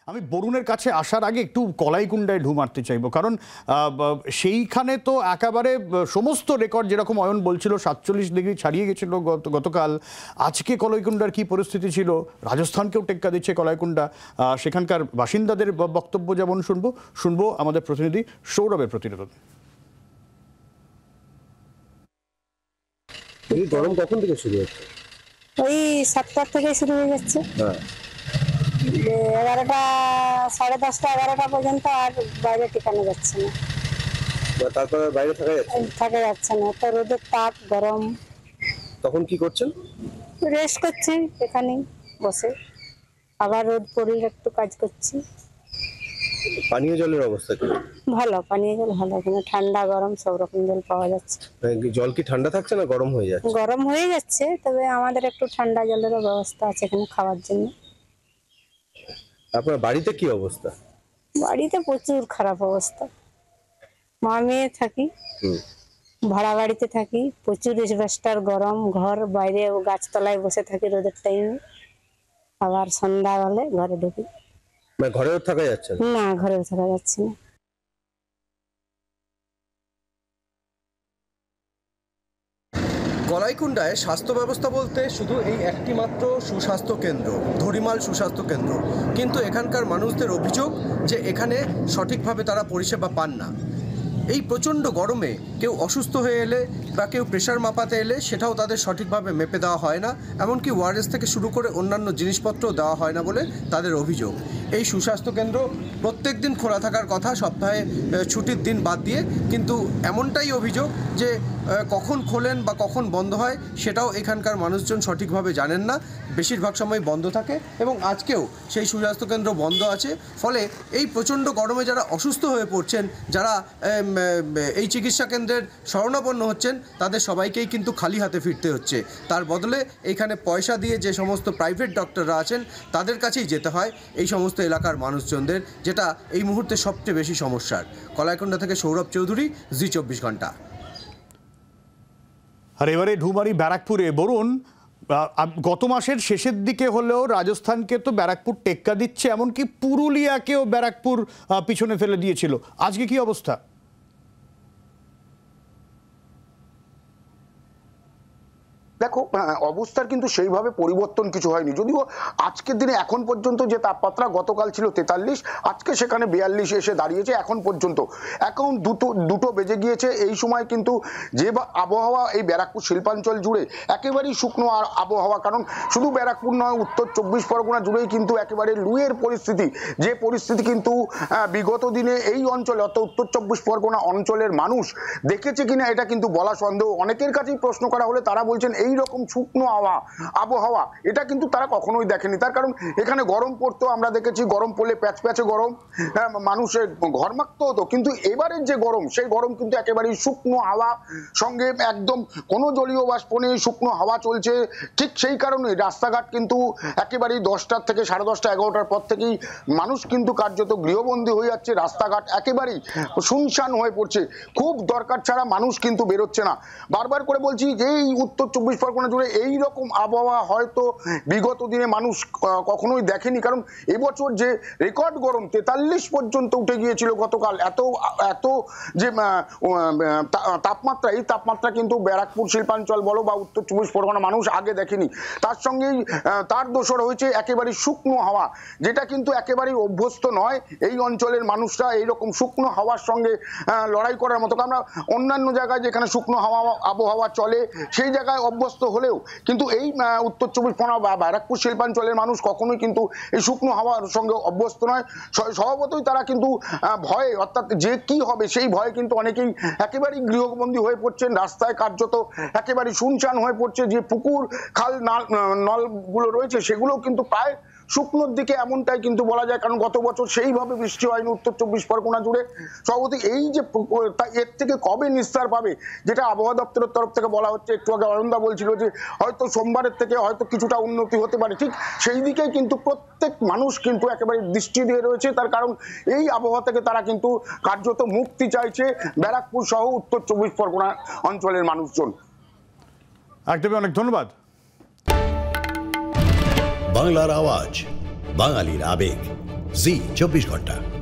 আমি বরুণের কাছে আসার আগে একটু কলাইকুণ্ডায় ঢু মারতে চাইবো, কারণ সেইখানে তো একেবারে সমস্ত রেকর্ড, যেরকম অয়ন বলছিল 47 ডিগ্রি ছাড়িয়ে গেছিল গতকাল। আজকে কলাইকুণ্ডার কি পরিস্থিতি ছিল, রাজস্থানকেও টেক্কা দিচ্ছে কলাইকুণ্ডা, সেখানকার বাসিন্দাদের বক্তব্য যেমন শুনবো আমাদের প্রতিনিধি সৌরভের প্রতিবেদন। গরম কখন থেকে শুরু হচ্ছে? ওই 7টা থেকে শুরু হয়ে যাচ্ছে, 11টা, 10:30টা 11টা পর্যন্ত, আর বাইরে টিকানো যাচ্ছে না। তারপরে বাইরে থাকা যাচ্ছে না, তো রোদের তাপ, গরম। তখন কি করছেন? রেস্ট করছি এখানেই বসে, আবার রোদ পড়লে একটু কাজ করছি। পানীয় জলের অবস্থা কি? ভালো, পানীয় জল ভালো, এখানে ঠান্ডা গরম সব রকম জল পাওয়া যাচ্ছে। জল কি ঠান্ডা থাকছে না গরম হয়ে যাচ্ছে? গরম হয়ে যাচ্ছে, তবে আমাদের একটু ঠান্ডা জলেরও ব্যবস্থা আছে এখানে খাওয়ার জন্য। আপনার বাড়িতে কি অবস্থা? বাড়িতে প্রচুর খারাপ অবস্থা, মা মেয়ে থাকি, ভাড়া বাড়িতে থাকি, প্রচুর অ্যাসবেস্টার, গরম ঘর, বাইরে গাছতলায় বসে থাকি রোদের টাইমে, আবার সন্ধ্যা হলে ঘরে ঢুকি। ঘরেও থাকা যাচ্ছে না, ঘরেও থাকা যাচ্ছে না। কলাইকুণ্ডায় স্বাস্থ্য ব্যবস্থা বলতে শুধু এই একটি মাত্র সুস্বাস্থ্য কেন্দ্র, ধরিমাল সুস্বাস্থ্য কেন্দ্র, কিন্তু এখানকার মানুষদের অভিযোগ যে এখানে সঠিকভাবে তারা পরিষেবা পান না। এই প্রচণ্ড গরমে কেউ অসুস্থ হয়ে এলে বা কেউ প্রেশার মাপাতে এলে সেটাও তাদের সঠিকভাবে মেপে দেওয়া হয় না, এমনকি ওয়ারেস থেকে শুরু করে অন্যান্য জিনিসপত্রও দেওয়া হয় না বলে তাদের অভিযোগ। এই সুস্বাস্থ্য কেন্দ্র প্রত্যেক দিন খোলা থাকার কথা, সপ্তাহে ছুটির দিন বাদ দিয়ে, কিন্তু এমনটাই অভিযোগ যে কখন খোলেন বা কখন বন্ধ হয় সেটাও এখানকার মানুষজন সঠিকভাবে জানেন না। বেশিরভাগ সময় বন্ধ থাকে এবং আজকেও সেই সুস্বাস্থ্য কেন্দ্র বন্ধ আছে। ফলে এই প্রচণ্ড গরমে যারা অসুস্থ হয়ে পড়ছেন, যারা এই চিকিৎসা কেন্দ্রের শরণাপন্ন হচ্ছেন, তাদের সবাইকেই কিন্তু খালি হাতে ফিরতে হচ্ছে। তার বদলে এখানে পয়সা দিয়ে যে সমস্ত প্রাইভেট ডক্টররা আছেন তাদের কাছেই যেতে হয় এই সমস্ত এলাকার মানুষজনদের, যেটা এই মুহূর্তে সবচেয়ে বেশি সমস্যার। কলাইকুণ্ডা থেকে সৌরভ চৌধুরী, জি 24 ঘন্টা। আর এবারে ঢুমারি ব্যারাকপুরে। বরুণ, গত মাসের শেষের দিকে হলেও রাজস্থানকে তো ব্যারাকপুর টেক্কা দিচ্ছে, এমনকি পুরুলিয়াকেও ব্যারাকপুর পিছনে ফেলে দিয়েছিল। আজকে কি অবস্থা? দেখো, অবস্থার কিন্তু সেইভাবে পরিবর্তন কিছু হয়নি, যদিও আজকের দিনে এখন পর্যন্ত যে তাপমাত্রা গতকাল ছিল 43, আজকে সেখানে 42 এসে দাঁড়িয়েছে এখন পর্যন্ত। এখন দুটো বেজে গিয়েছে। এই সময় কিন্তু যে আবহাওয়া এই ব্যারাকপুর শিল্পাঞ্চল জুড়ে একেবারেই শুকনো আর আবহাওয়া, কারণ শুধু ব্যারাকপুর নয়, উত্তর 24 পরগনা জুড়েই কিন্তু একেবারে লুয়ের পরিস্থিতি, যে পরিস্থিতি কিন্তু বিগত দিনে এই অঞ্চলে অর্থাৎ উত্তর 24 পরগনা অঞ্চলের মানুষ দেখেছে কিনা এটা কিন্তু বলা সন্দেহ। অনেকের কাছেই প্রশ্ন করা হলে তারা বলছেন এই রকম শুকনো আবহাওয়া এটা কিন্তু তারা কখনোই দেখেনি। তার কারণ এখানে গরম পড়তো, আমরা দেখেছি গরম পড়লে প্যাচপ্যাচে গরম, মানুষের ঘরমাক্ত হতো, কিন্তু এবারের যে গরম সেই গরম কিন্তু একেবারেই শুকনো হাওয়া, সঙ্গে একদম কোনো জলীয় বাষ্প নেই, শুকনো হাওয়া চলছে। ঠিক সেই কারণে রাস্তাঘাট কিন্তু একেবারেই 10টার থেকে 10:30, 11টার পর থেকেই মানুষ কিন্তু কার্যত গৃহবন্দী হয়ে যাচ্ছে। রাস্তাঘাট একেবারেই শুনশান হয়ে পড়ছে, খুব দরকার ছাড়া মানুষ কিন্তু বেরোচ্ছে না। বারবার করে বলছি যে এই উত্তর 24 পরগনা জুড়ে এই রকম আবহাওয়া হয়তো বিগত দিনে মানুষ কখনোই দেখেনি, কারণ এবছর যে রেকর্ড গরম 43 পর্যন্ত উঠে গিয়েছিল গতকাল, এত যে তাপমাত্রা, এই তাপমাত্রা কিন্তু ব্যারাকপুর শিল্পাঞ্চল বলো বা উত্তর 24 পরগনা মানুষ আগে দেখেনি। তার সঙ্গেই তার দোষর হয়েছে একেবারে শুকনো হাওয়া, যেটা কিন্তু একেবারেই অভ্যস্ত নয় এই অঞ্চলের মানুষরা এইরকম শুকনো হাওয়ার সঙ্গে লড়াই করার মতো। আমরা অন্যান্য জায়গায় যেখানে শুকনো আবহাওয়া চলে সেই জায়গায় অভ্যস্ত হলেও কিন্তু এই উত্তর 24 পরগনা বা ব্যারাকপুর শিল্পাঞ্চলের মানুষ কখনোই কিন্তু এই শুকনো হাওয়ার সঙ্গে অভ্যস্ত নয়। স্বভাবতই তারা কিন্তু ভয়ে, অর্থাৎ যে কি হবে সেই ভয়ে কিন্তু অনেকেই একেবারেই গৃহবন্দী হয়ে পড়ছেন। রাস্তায় কার্যত একেবারেই শুনশান হয়ে পড়ছে। যে পুকুর খাল নলগুলো রয়েছে সেগুলো কিন্তু প্রায় শুকনোর দিকে, এমনটাই কিন্তু বলা যায়, কারণ গত বছর সেইভাবে বৃষ্টি হয়নি উত্তর 24 পরগনা জুড়ে। সভাপতি এই যে এর থেকে কবে নিস্তার পাবে, যেটা আবহাওয়া দপ্তরের তরফ থেকে বলা হচ্ছে, একটু আগে অয়নদা বলছিল যে হয়তো সোমবারের থেকে হয়তো কিছুটা উন্নতি হতে পারে, ঠিক সেই দিকেই কিন্তু প্রত্যেক মানুষ কিন্তু একেবারে দৃষ্টি দিয়ে রয়েছে। তার কারণ এই আবহাওয়া থেকে তারা কিন্তু কার্যত মুক্তি চাইছে ব্যারাকপুর সহ উত্তর 24 পরগনা অঞ্চলের মানুষজন। একদমই, অনেক ধন্যবাদ। বাংলার আওয়াজ, বাঙালির আবেগ। জি 24 ঘন্টা।